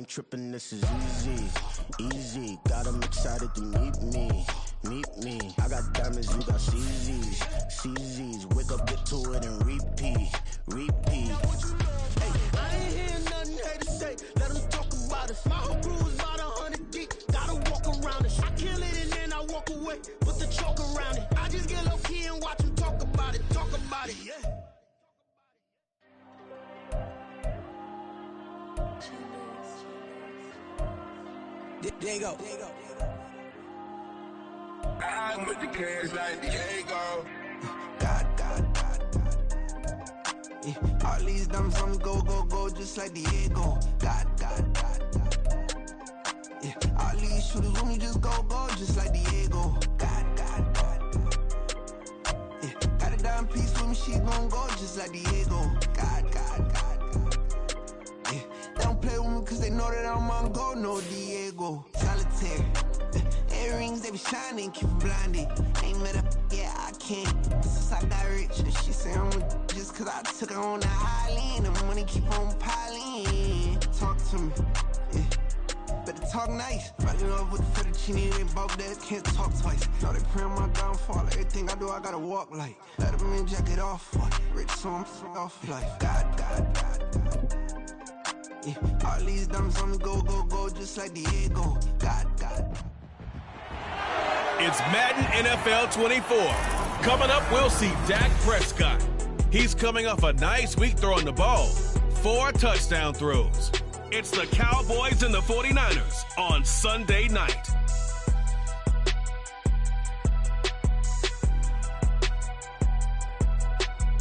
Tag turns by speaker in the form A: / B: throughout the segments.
A: ain't tripping, this is easy, easy. Got 'em excited to meet me. I got diamonds, you got CZs. Wake up, get to it, and repeat. Hey, I ain't hearing nothing haters say. Let them talk about it. My whole crew is about 100 deep. Gotta walk around it. I kill it and then I walk away. Put the choke around it. I just get low key and watch them talk about it. Yeah. There you go.
B: I'm with the cash like Diego.
C: God. Yeah, all these numbers on me go, just like Diego. God. Yeah, all these shooters on me just go, just like Diego. God. Yeah, got a dime piece with me, she gon' go just like Diego. God. Yeah, they don't play with me cause they know that I'm on go, no Diego. Solitaire. Earrings, they be shining, keep blinded. Ain't met up, yeah, I can't. Since I got rich, and she say I'm just cause I took her on the island. The money keep on piling. Talk to me, yeah. Better talk nice. Fall in love with the fettuccine, they both dead, can't talk twice. Now they pray on my downfall. Everything I do, I gotta walk like. Let them in, jacket off. Rich, so I'm off life. God. Yeah, all these diamonds on me go, just like Diego. God.
D: It's Madden NFL 24. Coming up, we'll see Dak Prescott. He's coming off a nice week throwing the ball. 4 touchdown throws. It's the Cowboys and the 49ers on Sunday night.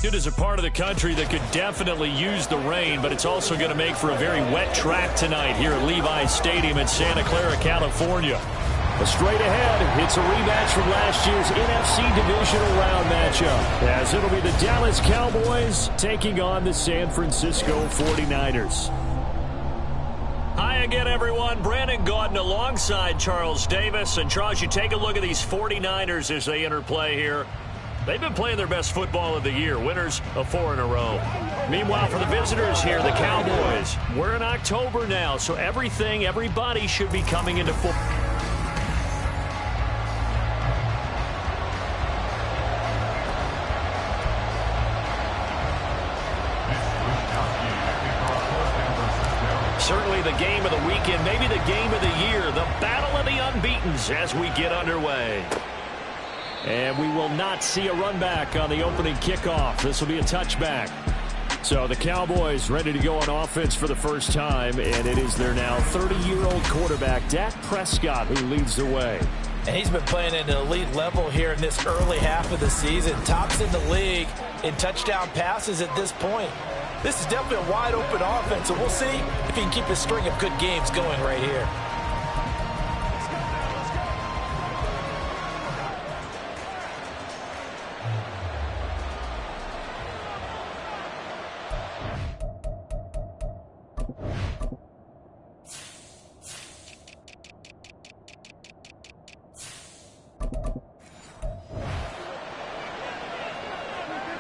E: It is a part of the country that could definitely use the rain, but it's also going to make for a very wet track tonight here at Levi's Stadium in Santa Clara, California. But straight ahead, it's a rematch from last year's NFC Divisional Round matchup, as it'll be the Dallas Cowboys taking on the San Francisco 49ers. Hi again, everyone. Brandon Gaudin alongside Charles Davis. And Charles, you take a look at these 49ers as they interplay here. They've been playing their best football of the year, winners of 4 in a row. Meanwhile, for the visitors here, the Cowboys, we're in October now, so everybody should be coming into football. Certainly the game of the weekend, maybe the game of the year, the battle of the unbeatens as we get underway. And we will not see a run back on the opening kickoff. This will be a touchback. So the Cowboys ready to go on offense for the first time, and it is their now 30-year-old quarterback, Dak Prescott, who leads the way.
F: And he's been playing at an elite level here in this early half of the season. Tops in the league in touchdown passes at this point. This is definitely a wide-open offense, so we'll see if he can keep a string of good games going right here.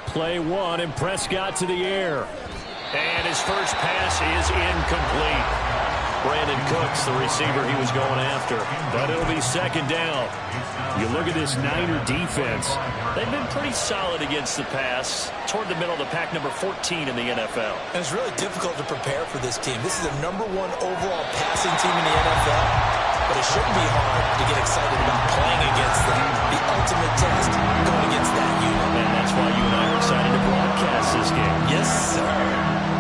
E: Play 1, and Prescott to the air. And his first pass is incomplete. Brandon Cooks, the receiver he was going after. But it'll be second down. You look at this Niner defense. They've been pretty solid against the pass. Toward the middle of the pack, number 14 in the NFL.
F: And it's really difficult to prepare for this team. This is the #1 overall passing team in the NFL. But it shouldn't be hard to get excited about playing against them. The ultimate test going against that unit.
E: And that's why you and I are excited to broadcast this game.
F: Yes, sir.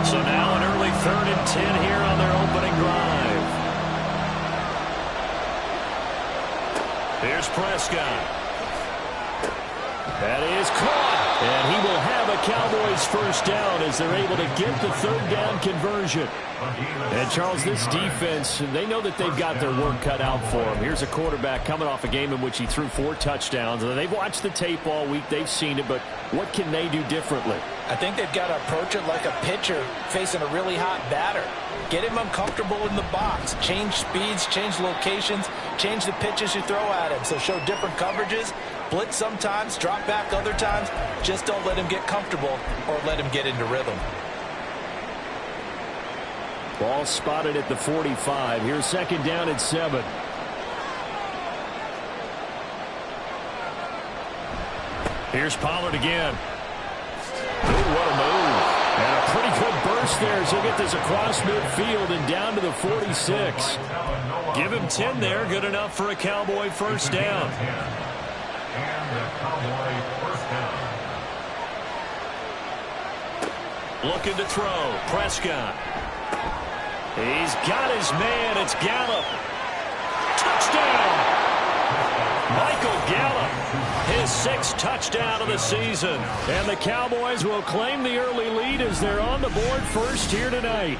E: So now an early 3rd and 10 here on their opening drive. Here's Prescott. That is caught. And he will have a Cowboys first down as they're able to get the 3rd down conversion. And, Charles, this defense, they know that they've got their work cut out for them. Here's a quarterback coming off a game in which he threw 4 touchdowns. And they've watched the tape all week. They've seen it. But what can they do differently?
F: I think they've got to approach it like a pitcher facing a really hot batter. Get him uncomfortable in the box. Change speeds, change locations, change the pitches you throw at him. So show different coverages. Blitz sometimes, drop back other times. Just don't let him get comfortable or let him get into rhythm.
E: Ball spotted at the 45. Here's second down and 7. Here's Pollard again. Ooh, what a move. And a pretty good burst there as he'll get this across midfield and down to the 46. Give him 10 there. Good enough for a Cowboy first down. Looking to throw. Prescott. He's got his man. It's Gallup. Touchdown. Michael Gallup, his 6th touchdown of the season. And the Cowboys will claim the early lead as they're on the board first here tonight.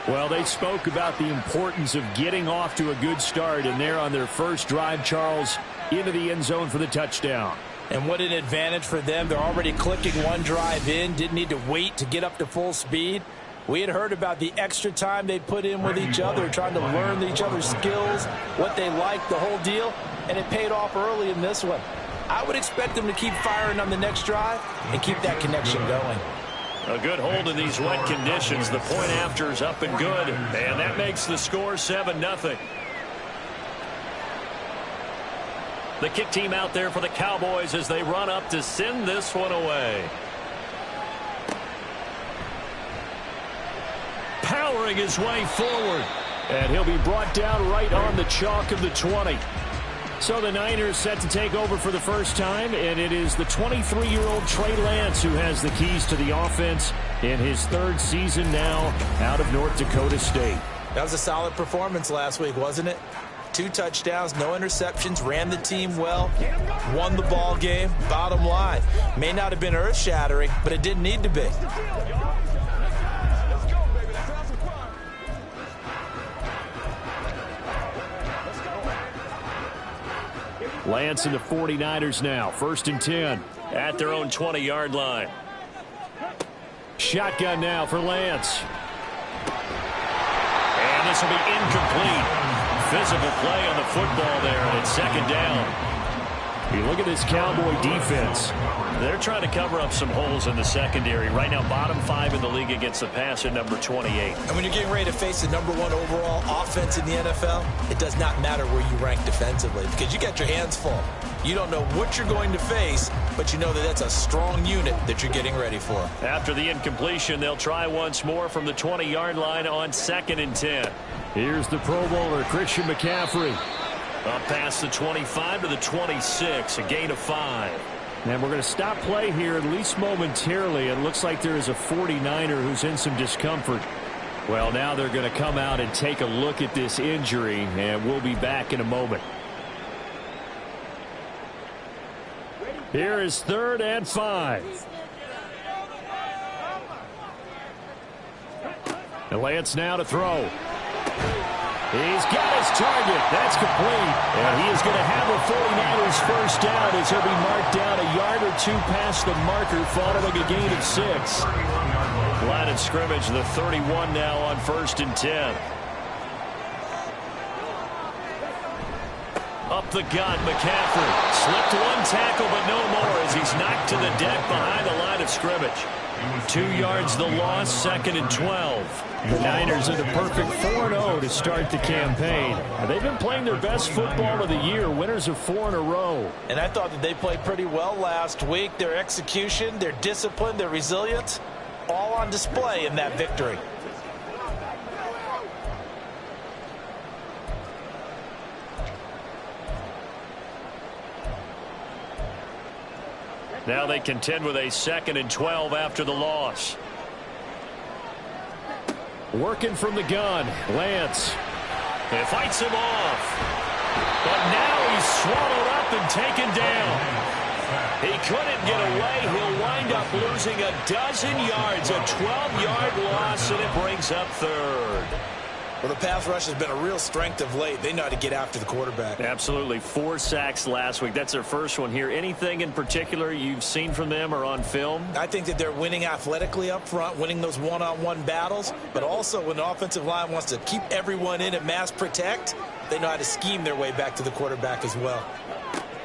E: Well, they spoke about the importance of getting off to a good start, and they're on their first drive, Charles, into the end zone for the touchdown.
F: And what an advantage for them. They're already clicking one drive in, didn't need to wait to get up to full speed. We had heard about the extra time they put in with each other, trying to learn each other's skills, what they like, the whole deal, and it paid off early in this one. I would expect them to keep firing on the next drive and keep that connection going.
E: A good hold in these wet conditions. The point after is up and good, and that makes the score 7-0. The kick team out there for the Cowboys as they run up to send this one away. Powering his way forward, and he'll be brought down right on the chalk of the 20. So the Niners set to take over for the first time, and it is the 23-year-old Trey Lance who has the keys to the offense in his 3rd season now out of North Dakota State.
F: That was a solid performance last week, wasn't it? 2 touchdowns, no interceptions, ran the team well, won the ball game. Bottom line, may not have been earth-shattering, but it didn't need to be.
E: Lance and the 49ers now. 1st and 10 at their own 20-yard line. Shotgun now for Lance. And this will be incomplete. Physical play on the football there, and it's 2nd down. You look at this Cowboy defense. They're trying to cover up some holes in the secondary. Right now, bottom 5 in the league against the pass at number 28.
F: And when you're getting ready to face the number 1 overall offense in the NFL, it does not matter where you rank defensively because you got your hands full. You don't know what you're going to face, but you know that that's a strong unit that you're getting ready for.
E: After the incompletion, they'll try once more from the 20-yard line on 2nd and 10. Here's the Pro Bowler, Christian McCaffrey. Up past the 25 to the 26, a gain of 5. And we're going to stop play here, at least momentarily. It looks like there is a 49er who's in some discomfort. Well, now they're going to come out and take a look at this injury, and we'll be back in a moment. Here is 3rd and 5. And Lance now to throw. He's got his target. That's complete. And he is going to have the 49ers first down as he'll be marked down a yard or 2 past the marker, following a gain of 6. Line of scrimmage, the 31 now on 1st and 10. Up the gut, McCaffrey. Slipped 1 tackle, but no more as he's knocked to the deck behind the line of scrimmage. 2 yards the loss, 2nd and 12. The Niners are the perfect 4-0 to start the campaign. They've been playing their best football of the year, winners of 4 in a row.
F: And I thought that they played pretty well last week. Their execution, their discipline, their resilience, all on display in that victory.
E: Now they contend with a 2nd and 12 after the loss. Working from the gun, Lance. It fights him off. But now he's swallowed up and taken down. He couldn't get away. He'll wind up losing a dozen yards, a 12-yard loss, and it brings up 3rd.
F: Well, the pass rush has been a real strength of late. They know how to get after the quarterback.
E: Absolutely. 4 sacks last week. That's their first one here. Anything in particular you've seen from them or on film?
F: I think that they're winning athletically up front, winning those one-on-one battles, but also when the offensive line wants to keep everyone in and mass protect, they know how to scheme their way back to the quarterback as well.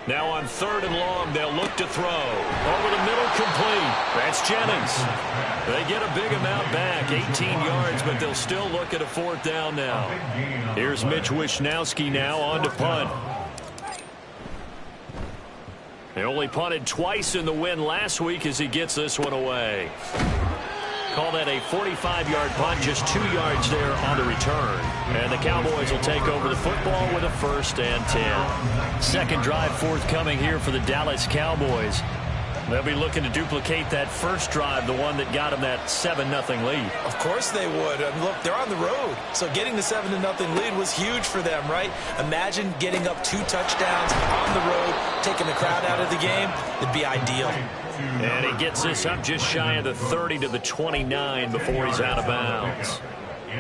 E: Now on 3rd and long, they'll look to throw. Over the middle, complete. That's Jennings. They get a big amount back, 18 yards, but they'll still look at a 4th down now. Here's Mitch Wishnowski now on to punt. They only punted twice in the win last week as he gets this one away. Call that a 45-yard punt, just 2 yards there on the return. And the Cowboys will take over the football with a 1st and 10. Second drive forthcoming here for the Dallas Cowboys. They'll be looking to duplicate that first drive, the one that got them that 7-0 lead.
F: Of course they would. And look, they're on the road. So getting the 7-0 lead was huge for them, right? Imagine getting up 2 touchdowns on the road, taking the crowd out of the game. It'd be ideal.
E: And he gets this up just shy of the 30 to the 29 before he's out of bounds.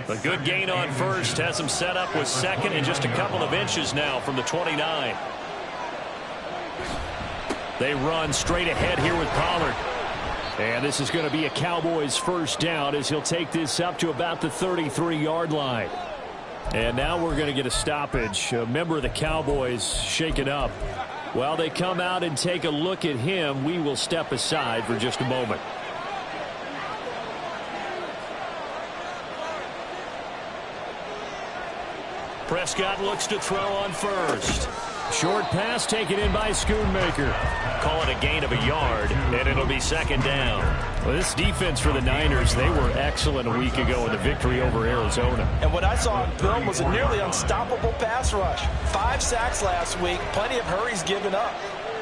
E: A good gain on first has him set up with 2nd and just a couple of inches now from the 29. They run straight ahead here with Pollard. And this is going to be a Cowboys 1st down as he'll take this up to about the 33-yard line. And now we're going to get a stoppage. A member of the Cowboys shaken up. While they come out and take a look at him, we will step aside for just a moment. Prescott looks to throw on first. Short pass taken in by Schoonmaker. Call it a gain of a yard, and it'll be 2nd down. Well, this defense for the Niners, they were excellent a week ago in the victory over Arizona.
F: And what I saw on film was a nearly unstoppable pass rush. 5 sacks last week, plenty of hurries given up.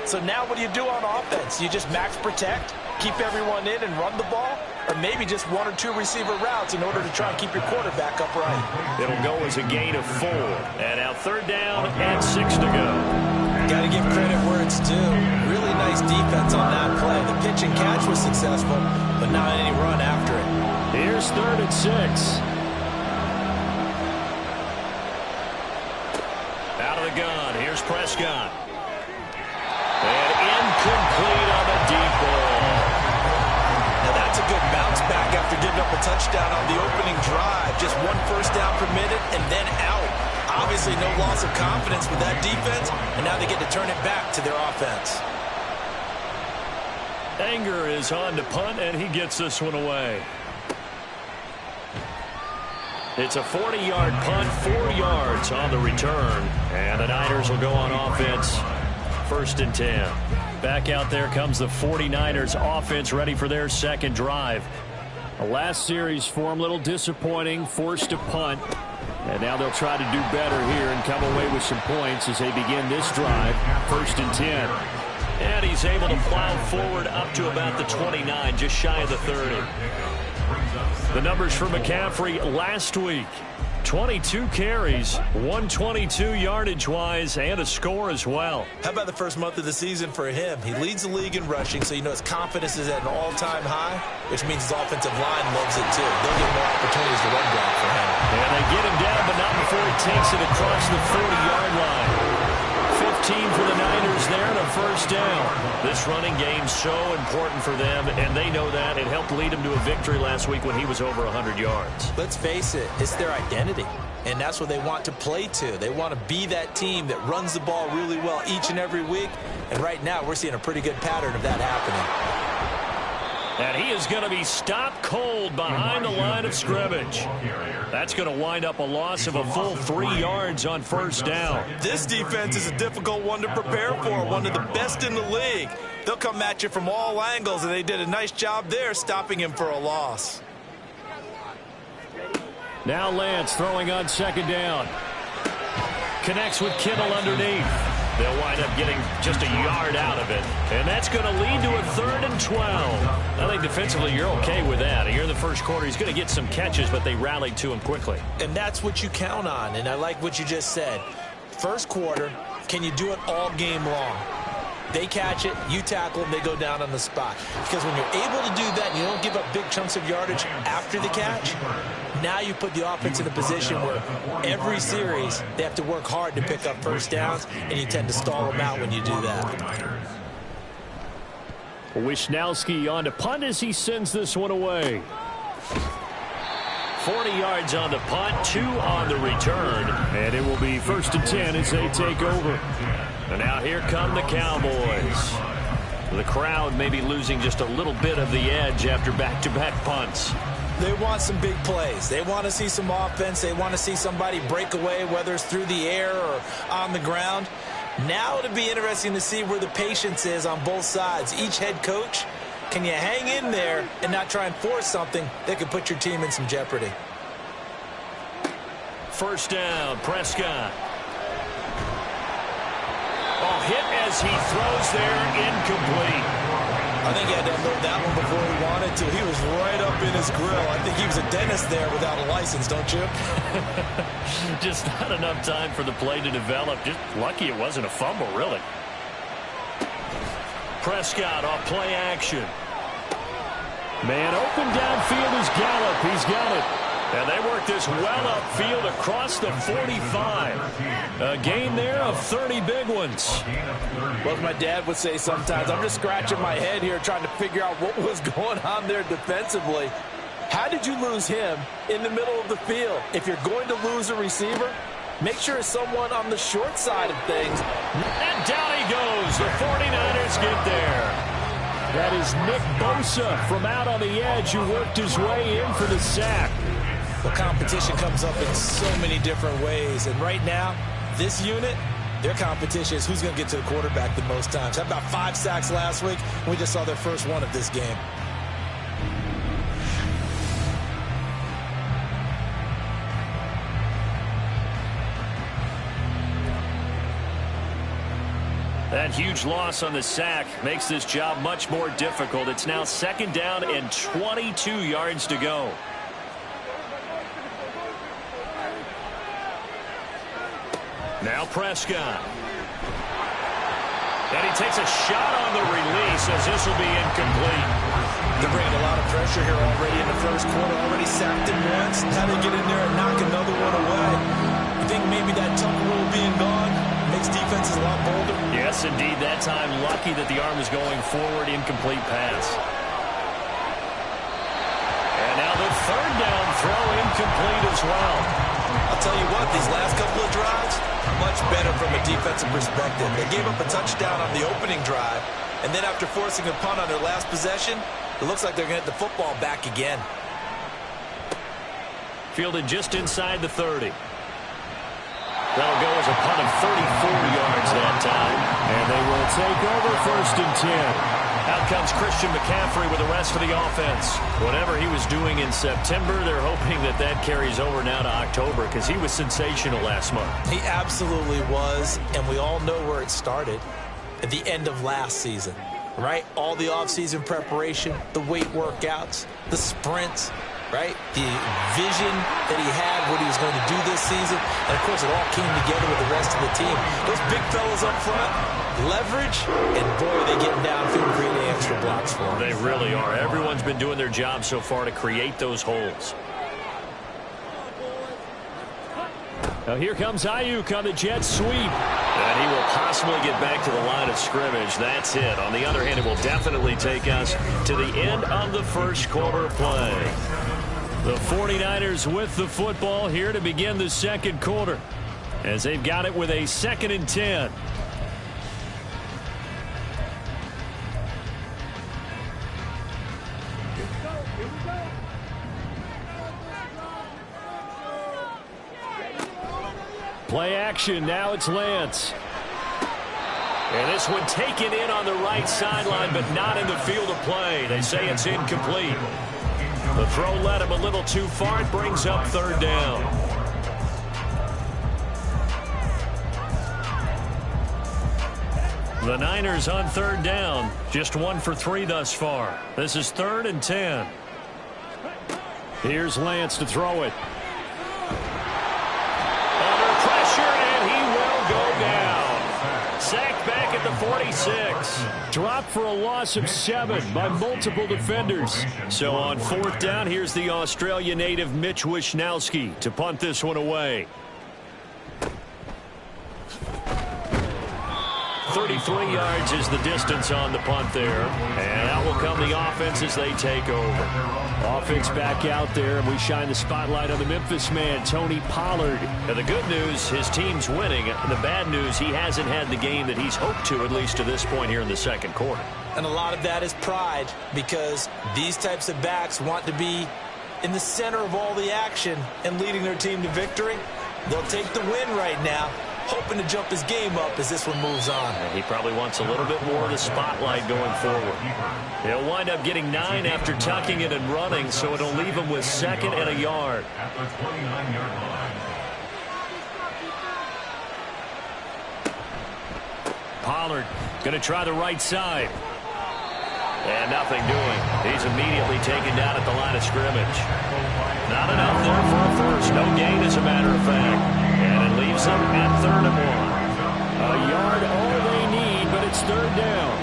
F: So now what do you do on offense? You just max protect, keep everyone in and run the ball? Or maybe just 1 or 2 receiver routes in order to try and keep your quarterback upright.
E: It'll go as a gain of 4. And now 3rd down and 6 to go.
F: Got to give credit where it's due. Really nice defense on that play. The pitch and catch was successful, but not any run after it.
E: Here's 3rd and 6. Out of the gun. Here's Prescott. And incomplete on the deep ball.
F: Now that's a good bounce back after giving up a touchdown on the opening drive. Just 1 first down permitted and then out. Obviously no loss of confidence with that defense, and now they get to turn it back to their offense.
E: Anger is on to punt, and he gets this one away. It's a 40-yard punt, 4 yards on the return, and the Niners will go on offense. 1st and 10. Back out there comes the 49ers offense ready for their 2nd drive. The last series for them, a little disappointing, forced to punt. And now they'll try to do better here and come away with some points as they begin this drive. 1st and 10. And he's able to plow forward up to about the 29, just shy of the 30. The numbers for McCaffrey last week. 22 carries, 122 yardage-wise, and a score as well.
F: How about the first month of the season for him? He leads the league in rushing, so you know his confidence is at an all-time high, which means his offensive line loves it too. They'll get more opportunities to run block for him.
E: And they get him down, but not before he takes it across the 40-yard line. 15 for the Niners there and a 1st down. This running game so important for them, and they know that. It helped lead them to a victory last week when he was over 100 yards.
F: Let's face it, it's their identity, and that's what they want to play to. They want to be that team that runs the ball really well each and every week, and right now we're seeing a pretty good pattern of that happening.
E: And he is going to be stopped cold behind the line of scrimmage. That's going to wind up a loss of a full 3 yards on 1st down.
F: This defense is a difficult one to prepare for, one of the best in the league. They'll come at you from all angles, and they did a nice job there stopping him for a loss.
E: Now Lance throwing on 2nd down. Connects with Kittle underneath. They'll wind up getting just a yard out of it. And that's going to lead to a 3rd and 12. I think defensively you're okay with that. Here in the first quarter, he's going to get some catches, but they rallied to him quickly.
F: And that's what you count on, and I like what you just said. First quarter, can you do it all game long? They catch it, you tackle them, they go down on the spot. Because when you're able to do that and you don't give up big chunks of yardage after the catch, now you put the offense in a position where every series they have to work hard to pick up 1st downs, and you tend to stall them out when you do that.
E: Wishnowski on to punt as he sends this one away. 40 yards on the punt, 2 on the return. And it will be 1st and 10 as they take over. And now here come the Cowboys. The crowd may be losing just a little bit of the edge after back-to-back punts.
F: They want some big plays. They want to see some offense. They want to see somebody break away, whether it's through the air or on the ground. Now it'll be interesting to see where the patience is on both sides. Each head coach, can you hang in there and not try and force something that could put your team in some jeopardy?
E: 1st down, Prescott. Oh, hit as he throws there, incomplete.
F: I think he had to unload that one before he wanted to. He was right up in his grill. I think he was a dentist there without a license, don't you?
E: Just not enough time for the play to develop. Just lucky it wasn't a fumble, really. Prescott off play action. Man open downfield is Gallup. He's got it. And they work this well upfield across the 45. A gain there of 30 big ones.
F: Well, as my dad would say sometimes, I'm just scratching my head here trying to figure out what was going on there defensively. How did you lose him in the middle of the field? If you're going to lose a receiver, make sure it's someone on the short side of things.
E: And down he goes. The 49ers get there. That is Nick Bosa from out on the edge who worked his way in for the sack.
F: Well, competition comes up in so many different ways. And right now, this unit, their competition is who's going to get to the quarterback the most times. How about 5 sacks last week? We just saw their first one of this game.
E: That huge loss on the sack makes this job much more difficult. It's now 2nd down and 22 yards to go. Now Prescott. And he takes a shot on the release as this will be incomplete.
F: They're bringing a lot of pressure here already in the first quarter. Already sacked him once. How to get in there and knock another one away. You think maybe that tuck rule being gone makes defenses a lot bolder?
E: Yes, indeed. That time, lucky that the arm is going forward. Incomplete pass. And now the 3rd down throw incomplete as well.
F: I'll tell you what, these last couple of drives, much better from a defensive perspective. They gave up a touchdown on the opening drive, and then after forcing a punt on their last possession, it looks like they're going to get the football back again.
E: Fielded just inside the 30. That'll go as a punt of 34 yards that time. And they will take over 1st and 10. Out comes Christian McCaffrey with the rest of the offense. Whatever he was doing in September, they're hoping that that carries over now to October because he was sensational last month.
F: He absolutely was, and we all know where it started at the end of last season, right? All the offseason preparation, the weight workouts, the sprints, right? The vision that he had, what he was going to do this season. And, of course, it all came together with the rest of the team. Those big fellas up front, leverage, and, boy, they getting downfield creating extra blocks for them.
E: They really are. Everyone's been doing their job so far to create those holes. Now here comes Ayuk on the jet sweep. And he will possibly get back to the line of scrimmage. That's it. On the other hand, it will definitely take us to the end of the first quarter play. The 49ers with the football here to begin the second quarter as they've got it with a 2nd and 10. Play action. Now it's Lance. And this one taken in on the right sideline, but not in the field of play. They say it's incomplete. The throw led him a little too far. It brings up 3rd down. The Niners on 3rd down. Just 1 for 3 thus far. This is 3rd and 10. Here's Lance to throw it. Sacked back at the 46. Dropped for a loss of 7 by multiple defenders. So on 4th down, here's the Australia native Mitch Wishnowsky to punt this one away. 33 yards is the distance on the punt there. And out will come the offense as they take over.
G: Offense back out there, and we shine the spotlight on the Memphis man, Tony Pollard.
E: Now, the good news, his team's winning. The bad news, he hasn't had the game that he's hoped to, at least to this point here in the second quarter.
F: And a lot of that is pride, because these types of backs want to be in the center of all the action and leading their team to victory. They'll take the win right now, hoping to jump his game up as this one moves on.
E: He probably wants a little bit more of the spotlight going forward. He'll wind up getting 9 after tucking it and running, so it'll leave him with 2nd and a yard. Pollard going to try the right side. And nothing doing. He's immediately taken down at the line of scrimmage. Not enough there for a first. No gain, as a matter of fact. And it leaves them at 3rd and 1.
G: A yard all they need, but it's 3rd down.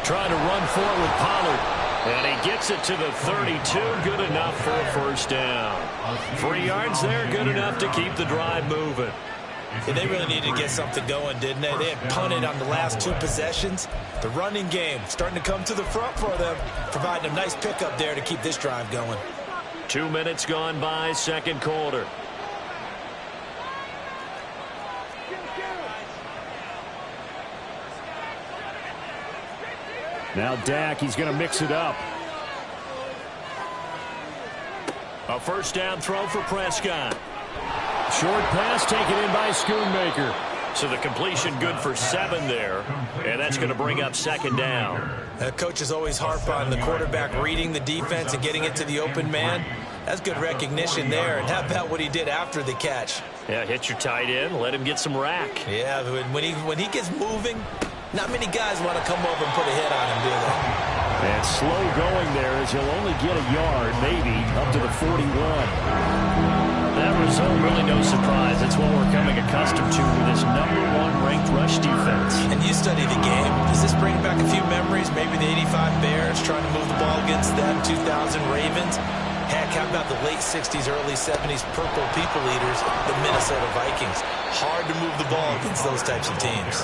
E: Trying to run forward with Pollard. And he gets it to the 32. Good enough for a first down. 3 yards there, good enough to keep the drive moving.
F: Yeah, they really needed to get something going, didn't they? They had punted on the last 2 possessions. The running game starting to come to the front for them, providing a nice pickup there to keep this drive going.
E: 2 minutes gone by, second quarter.
G: Now Dak, he's going to mix it up.
E: A first down throw for Prescott.
G: Short pass taken in by Schoonmaker.
E: So the completion good for 7 there, and that's going to bring up 2nd down.
F: Coaches always harp on the quarterback reading the defense and getting it to the open man. That's good recognition there. And how about what he did after the catch?
E: Yeah, hit your tight end, let him get some rack.
F: Yeah, when he gets moving, not many guys want to come over and put a hit on him, do they?
G: And slow going there as he'll only get a yard, maybe, up to the 41.
E: That result, really no surprise. That's what we're coming accustomed to with this #1 ranked rush defense.
F: And you study the game. Does this bring back a few memories? Maybe the 85 Bears trying to move the ball against them, 2000 Ravens. Heck, how about the late 60s, early 70s Purple People Eaters, the Minnesota Vikings? Hard to move the ball against those types of teams.